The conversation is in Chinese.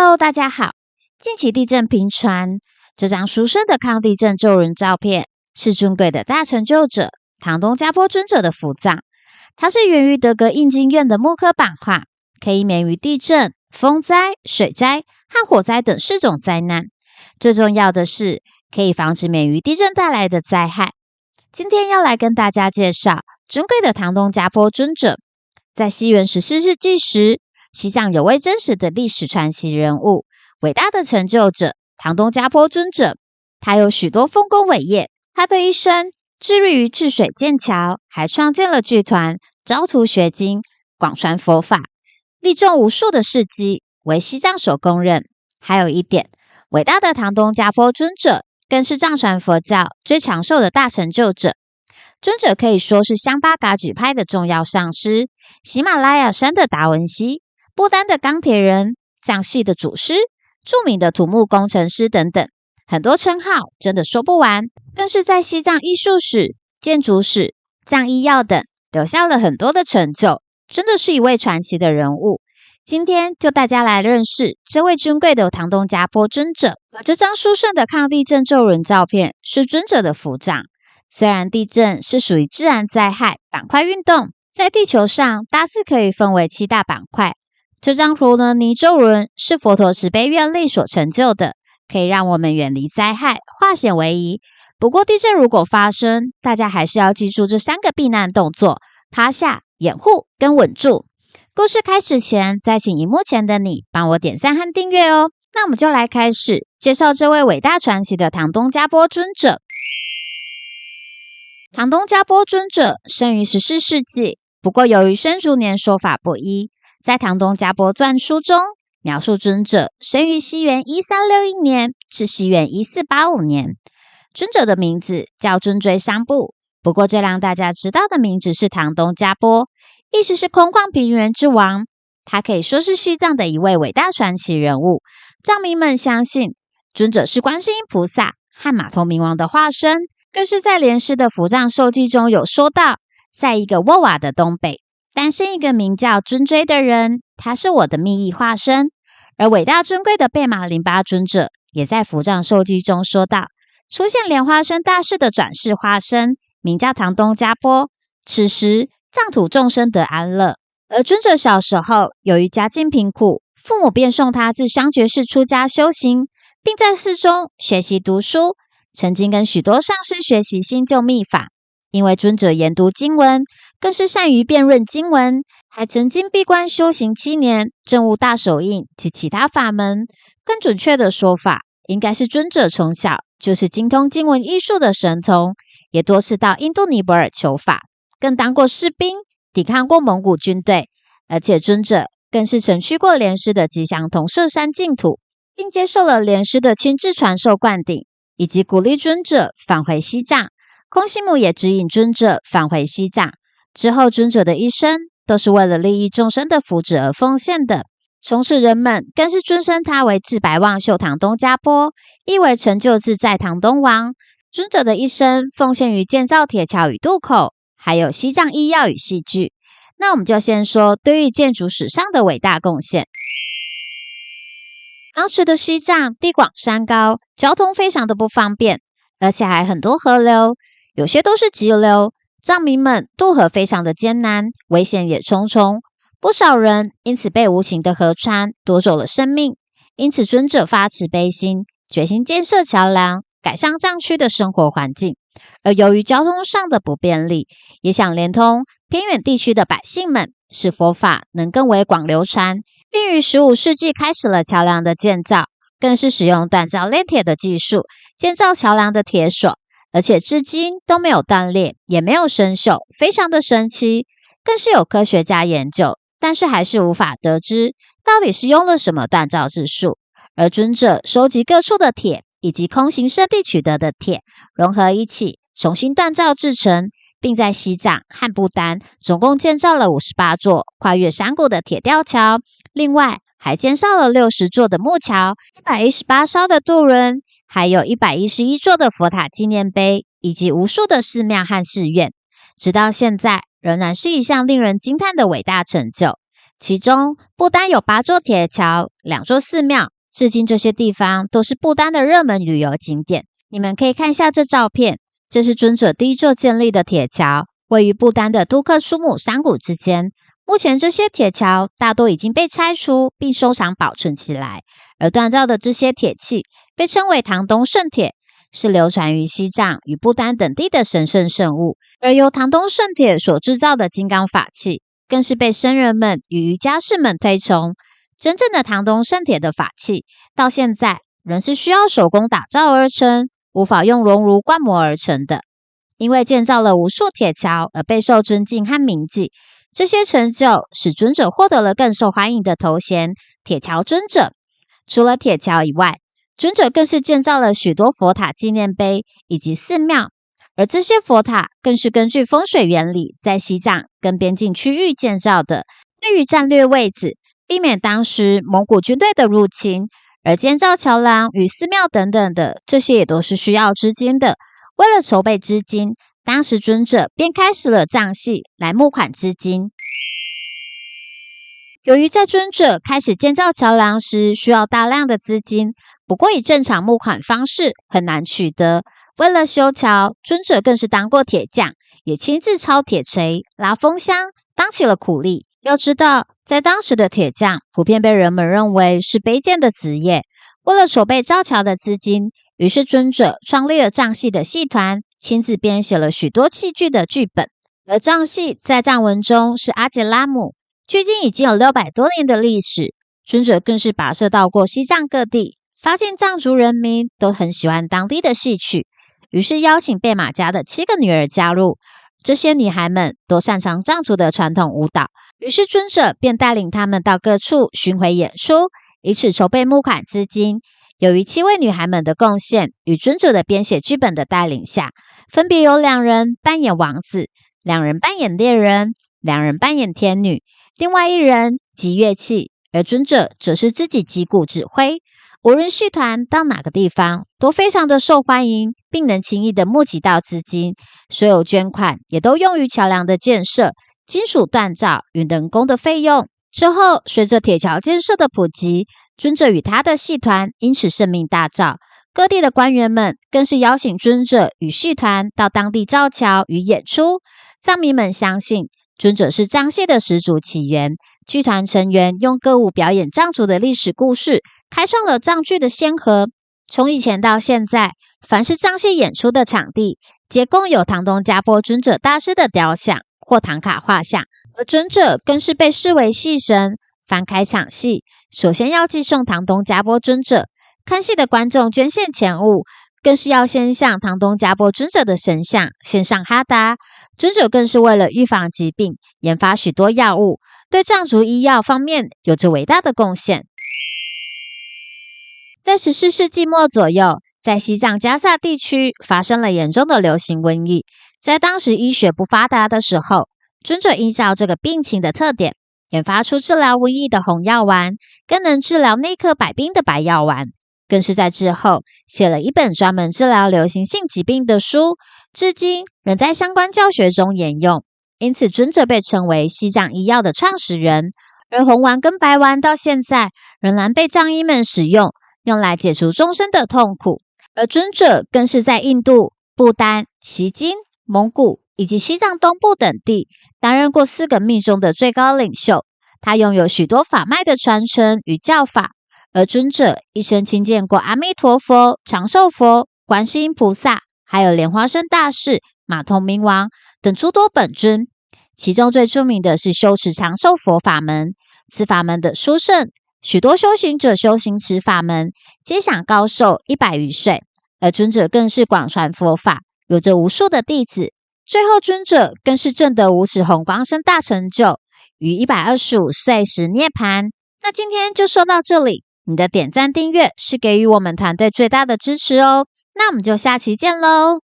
Hello， 大家好。近期地震频传，这张书生的抗地震咒人照片是尊贵的大成就者唐东家坡尊者的福藏。它是源于德格印经院的木刻版画，可以免于地震、风灾、水灾和火灾等4种灾难。最重要的是，可以防止免于地震带来的灾害。今天要来跟大家介绍尊贵的唐东家坡尊者。在西元14世纪时，西藏有位真实的历史传奇人物，伟大的成就者唐东家坡尊者。他有许多丰功伟业，他的一生致力于治水建桥，还创建了剧团，招徒学经，广传佛法，立众无数的事迹，为西藏所公认。还有一点，伟大的唐东家坡尊者更是藏传佛教最长寿的大成就者。尊者可以说是香巴嘎举派的重要上师，喜马拉雅山的达文西，不丹的钢铁人，藏系的祖师，著名的土木工程师等等，很多称号真的说不完，更是在西藏艺术史、建筑史、藏医药等留下了很多的成就，真的是一位传奇的人物。今天就大家来认识这位尊贵的唐东家坡尊者。这张书圣的抗地震咒人照片是尊者的福藏。虽然地震是属于自然灾害板块运动，在地球上大致可以分为7大板块。这张图呢，泥咒人是佛陀慈悲愿力所成就的，可以让我们远离灾害，化险为夷。不过地震如果发生，大家还是要记住这3个避难动作：趴下、掩护跟稳住。故事开始前，再请荧幕前的你帮我点赞和订阅哦。那我们就来开始介绍这位伟大传奇的唐东家坡尊者。唐东家坡尊者生于14世纪，不过由于生卒年说法不一，在唐东家坡传书中描述尊者生于西元1361年至西元1485年。尊者的名字叫尊追桑布，不过最让大家知道的名字是唐东家坡，意思是空旷平原之王。他可以说是西藏的一位伟大传奇人物。藏民们相信尊者是观世音菩萨和马头明王的化身，更是在莲师的福藏寿记中有说到，在一个沃瓦的东北诞生一个名叫尊追的人，他是我的密意化身。而伟大尊贵的贝玛林巴尊者也在福藏寿记中说到，出现莲花生大士的转世化身，名叫唐东家坡。此时藏土众生得安乐。而尊者小时候由于家境贫苦，父母便送他至香觉寺出家修行，并在寺中学习读书，曾经跟许多上师学习新旧秘法。因为尊者研读经文，更是善于辩论经文，还曾经闭关修行7年，证悟大手印及其他法门。更准确的说法，应该是尊者从小就是精通经文艺术的神童，也多次到印度尼泊尔求法，更当过士兵，抵抗过蒙古军队。而且尊者更是曾去过莲师的吉祥同舍山净土，并接受了莲师的亲自传授灌顶，以及鼓励尊者返回西藏。空行母也指引尊者返回西藏。之后尊者的一生都是为了利益众生的福祉而奉献的。从此人们更是尊称他为智白望秀唐东家坡，意为成就自在唐东王。尊者的一生奉献于建造铁桥与渡口，还有西藏医药与戏剧。那我们就先说对于建筑史上的伟大贡献。当时的西藏地广山高，交通非常的不方便，而且还很多河流，有些都是急流，藏民们渡河非常的艰难，危险也重重，不少人因此被无情的河川夺走了生命。因此尊者发慈悲心，决心建设桥梁，改善藏区的生活环境。而由于交通上的不便利，也想连通偏远地区的百姓们，使佛法能更为广流传，并于15世纪开始了桥梁的建造，更是使用锻造炼铁的技术建造桥梁的铁索，而且至今都没有断裂，也没有生锈，非常的神奇。更是有科学家研究，但是还是无法得知到底是用了什么锻造之术。而尊者收集各处的铁以及空行圣地取得的铁，融合一起重新锻造制成，并在西藏和不丹总共建造了58座跨越山谷的铁吊桥，另外还建造了60座的木桥，118艘的渡轮，还有111座的佛塔纪念碑，以及无数的寺庙和寺院。直到现在仍然是一项令人惊叹的伟大成就。其中不丹有8座铁桥、2座寺庙，至今这些地方都是不丹的热门旅游景点。你们可以看一下这照片，这是尊者第一座建立的铁桥，位于不丹的都克苏姆山谷之间。目前这些铁桥大多已经被拆除并收藏保存起来，而锻造的这些铁器被称为唐东圣铁，是流传于西藏与不丹等地的神圣圣物。而由唐东圣铁所制造的金刚法器，更是被僧人们与瑜伽士们推崇。真正的唐东圣铁的法器，到现在仍是需要手工打造而成，无法用熔炉灌模而成的。因为建造了无数铁桥而备受尊敬和铭记，这些成就使尊者获得了更受欢迎的头衔——铁桥尊者。除了铁桥以外，尊者更是建造了许多佛塔纪念碑以及寺庙，而这些佛塔更是根据风水原理在西藏跟边境区域建造的，位于战略位置，避免当时蒙古军队的入侵。而建造桥廊与寺庙等等的，这些也都是需要资金的。为了筹备资金，当时尊者便开始了藏戏来募款资金。由于在尊者开始建造桥廊时需要大量的资金，不过以正常募款方式很难取得。为了修桥，尊者更是当过铁匠，也亲自抄铁锤、拉风箱，当起了苦力。要知道，在当时的铁匠普遍被人们认为是卑贱的职业。为了筹备造桥的资金，于是尊者创立了藏戏的戏团，亲自编写了许多戏剧的剧本。而藏戏在藏文中是阿杰拉姆，距今已经有600多年的历史。尊者更是跋涉到过西藏各地，发现藏族人民都很喜欢当地的戏曲，于是邀请贝玛家的7个女儿加入。这些女孩们都擅长藏族的传统舞蹈，于是尊者便带领她们到各处巡回演出，以此筹备募款资金。由于7位女孩们的贡献与尊者的编写剧本的带领下，分别有2人扮演王子，2人扮演猎人，2人扮演天女，另外1人击乐器，而尊者则是自己击鼓指挥。无论戏团到哪个地方都非常的受欢迎，并能轻易的募集到资金。所有捐款也都用于桥梁的建设、金属锻造与人工的费用。之后，随着铁桥建设的普及，尊者与他的戏团因此声名大噪。各地的官员们更是邀请尊者与戏团到当地造桥与演出。藏民们相信尊者是藏戏的始祖起源，剧团成员用歌舞表演藏族的历史故事，开创了藏剧的先河。从以前到现在，凡是藏戏演出的场地，皆供有唐东加波尊者大师的雕像或唐卡画像，而尊者更是被视为戏神。翻开场戏，首先要寄送唐东加波尊者，看戏的观众捐献钱物，更是要先向唐东加波尊者的神像献上哈达。尊者更是为了预防疾病，研发许多药物，对藏族医药方面有着伟大的贡献。在14世纪末左右，在西藏加萨地区发生了严重的流行瘟疫。在当时医学不发达的时候，尊者依照这个病情的特点，研发出治疗瘟疫的红药丸，更能治疗内科百病的白药丸。更是在之后写了一本专门治疗流行性疾病的书，至今仍在相关教学中沿用。因此，尊者被称为西藏医药的创始人。而红丸跟白丸到现在仍然被藏医们使用，用来解除终身的痛苦。而尊者更是在印度、不丹、锡金、蒙古以及西藏东部等地担任过4个密宗的最高领袖。他拥有许多法脉的传承与教法。而尊者一生亲见过阿弥陀佛、长寿佛、观世音菩萨，还有莲花生大士、马通明王等诸多本尊。其中最著名的是修持长寿佛法门，此法门的殊胜，许多修行者修行此法门，皆享高寿100余岁。而尊者更是广传佛法，有着无数的弟子。最后，尊者更是证得无始红光身大成就，于125岁时涅槃。那今天就说到这里，你的点赞订阅是给予我们团队最大的支持哦。那我们就下期见喽。